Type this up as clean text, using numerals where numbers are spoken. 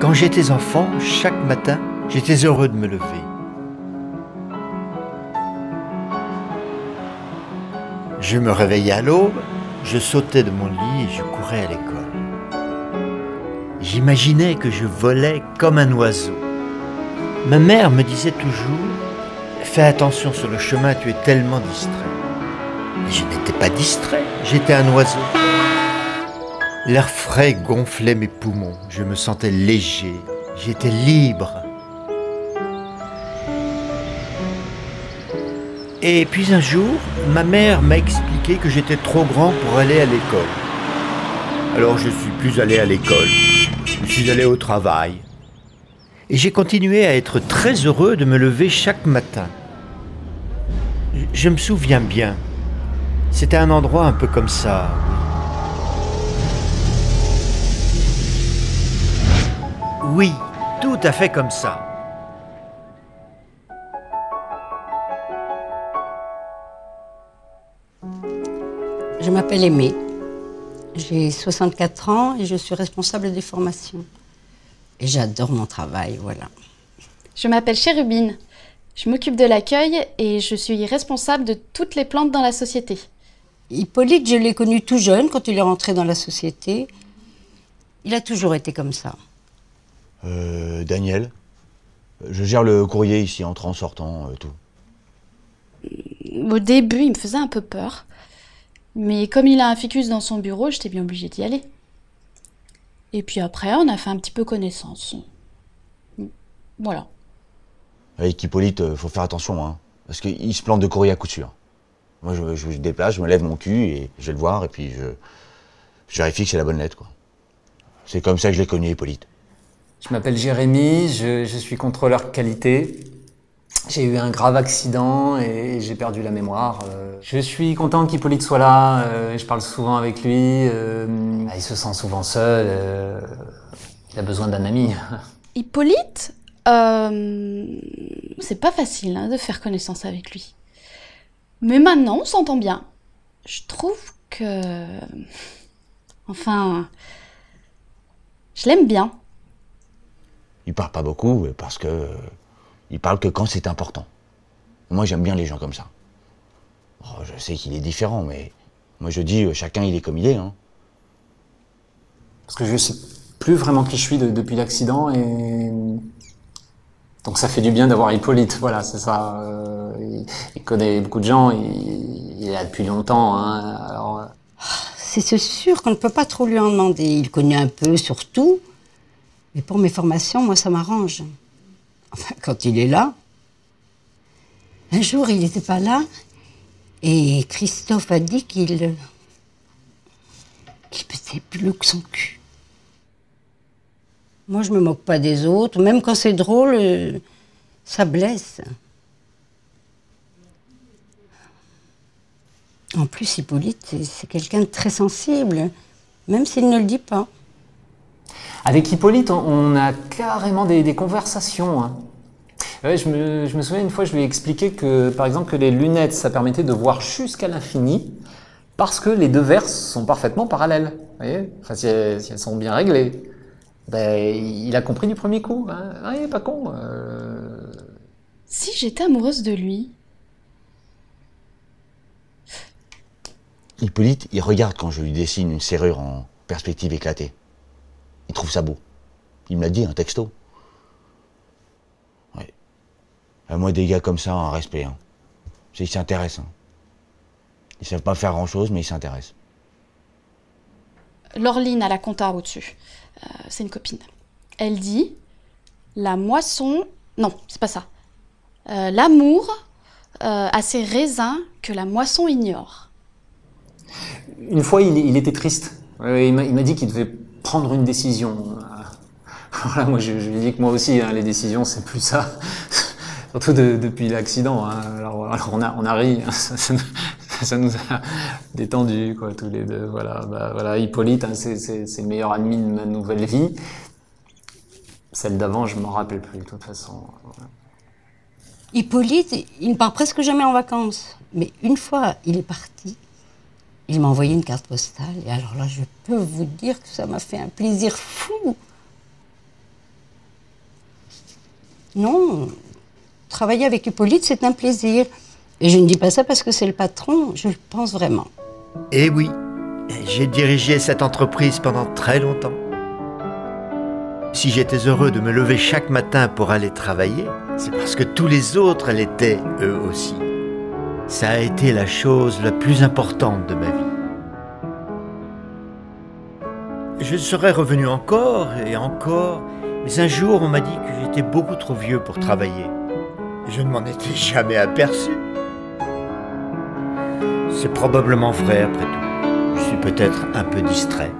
Quand j'étais enfant, chaque matin, j'étais heureux de me lever. Je me réveillais à l'aube, je sautais de mon lit et je courais à l'école. J'imaginais que je volais comme un oiseau. Ma mère me disait toujours « Fais attention sur le chemin, tu es tellement distrait ». Et je n'étais pas distrait, j'étais un oiseau. L'air frais gonflait mes poumons, je me sentais léger, j'étais libre. Et puis un jour, ma mère m'a expliqué que j'étais trop grand pour aller à l'école. Alors je ne suis plus allé à l'école, je suis allé au travail. Et j'ai continué à être très heureux de me lever chaque matin. Je me souviens bien, c'était un endroit un peu comme ça. Oui, tout à fait comme ça. Je m'appelle Aimée, j'ai 64 ans et je suis responsable des formations. Et j'adore mon travail, voilà. Je m'appelle Chérubine, je m'occupe de l'accueil et je suis responsable de toutes les plantes dans la société. Hippolyte, je l'ai connu tout jeune quand il est rentré dans la société. Il a toujours été comme ça. Daniel, je gère le courrier ici, entrant, sortant, tout. Au début, il me faisait un peu peur. Mais comme il a un ficus dans son bureau, j'étais bien obligée d'y aller. Et puis après, on a fait un petit peu connaissance. Voilà. Avec Hippolyte, faut faire attention, hein, parce qu'il se plante de courrier à coup sûr. Moi, je déplace, je me lève mon cul et je vais le voir et puis je vérifie que c'est la bonne lettre, quoi. C'est comme ça que je l'ai connu, Hippolyte. Je m'appelle Jérémy, je suis contrôleur qualité. J'ai eu un grave accident et j'ai perdu la mémoire. Je suis content qu'Hippolyte soit là, je parle souvent avec lui. Il se sent souvent seul, il a besoin d'un ami. Hippolyte, c'est pas facile hein, de faire connaissance avec lui. Mais maintenant, on s'entend bien. Je trouve que... Enfin... Je l'aime bien. Il parle pas beaucoup parce que... il parle que quand c'est important. Moi, j'aime bien les gens comme ça. Oh, je sais qu'il est différent, mais... moi, je dis, chacun, il est comme il est, hein. Parce que je sais plus vraiment qui je suis depuis l'accident et... donc ça fait du bien d'avoir Hippolyte, voilà, c'est ça. Il connaît beaucoup de gens, il est là depuis longtemps, hein, alors... C'est sûr qu'on ne peut pas trop lui en demander. Il connaît un peu sur tout. Mais pour mes formations, moi, ça m'arrange. Enfin, quand il est là. Un jour, il n'était pas là. Et Christophe a dit qu'il pesait plus que son cul. Moi, je me moque pas des autres. Même quand c'est drôle, ça blesse. En plus, Hippolyte, c'est quelqu'un de très sensible, même s'il ne le dit pas. Avec Hippolyte, on a carrément des conversations, hein. Ouais, je me souviens une fois, je lui ai expliqué que, par exemple, que les lunettes, ça permettait de voir jusqu'à l'infini, parce que les deux verres sont parfaitement parallèles. Vous voyez, enfin, si elles sont bien réglées. Ben, il a compris du premier coup. Hein. Ah, il est pas con. Si j'étais amoureuse de lui... Hippolyte, il regarde quand je lui dessine une serrure en perspective éclatée. Il trouve ça beau. Il me l'a dit, un texto. Ouais. Moi, des gars comme ça, un respect. Hein. Ils s'intéressent. Hein. Ils savent pas faire grand-chose, mais ils s'intéressent. Laureline a la compta au-dessus. C'est une copine. Elle dit la moisson... Non, c'est pas ça. L'amour a ses raisins que la moisson ignore. Une fois, il était triste. Il m'a dit qu'il devait prendre une décision. Voilà, moi, je lui ai dit que moi aussi, hein, les décisions, c'est plus ça. Surtout depuis l'accident. Hein. Alors on a ri. Hein. Ça nous a détendu, quoi, tous les deux. Voilà, voilà, Hippolyte, hein, c'est le meilleur ami de ma nouvelle vie. Celle d'avant, je m'en rappelle plus, de toute façon. Voilà. Hippolyte, il ne part presque jamais en vacances. Mais une fois, il est parti. Il m'a envoyé une carte postale. Et alors là, je peux vous dire que ça m'a fait un plaisir fou. Non, travailler avec Hippolyte, c'est un plaisir. Et je ne dis pas ça parce que c'est le patron, je le pense vraiment. Eh oui, j'ai dirigé cette entreprise pendant très longtemps. Si j'étais heureux de me lever chaque matin pour aller travailler, c'est parce que tous les autres l'étaient eux aussi. Ça a été la chose la plus importante de ma vie. Je serais revenu encore et encore, mais un jour on m'a dit que j'étais beaucoup trop vieux pour travailler. Je ne m'en étais jamais aperçu. C'est probablement vrai après tout. Je suis peut-être un peu distrait.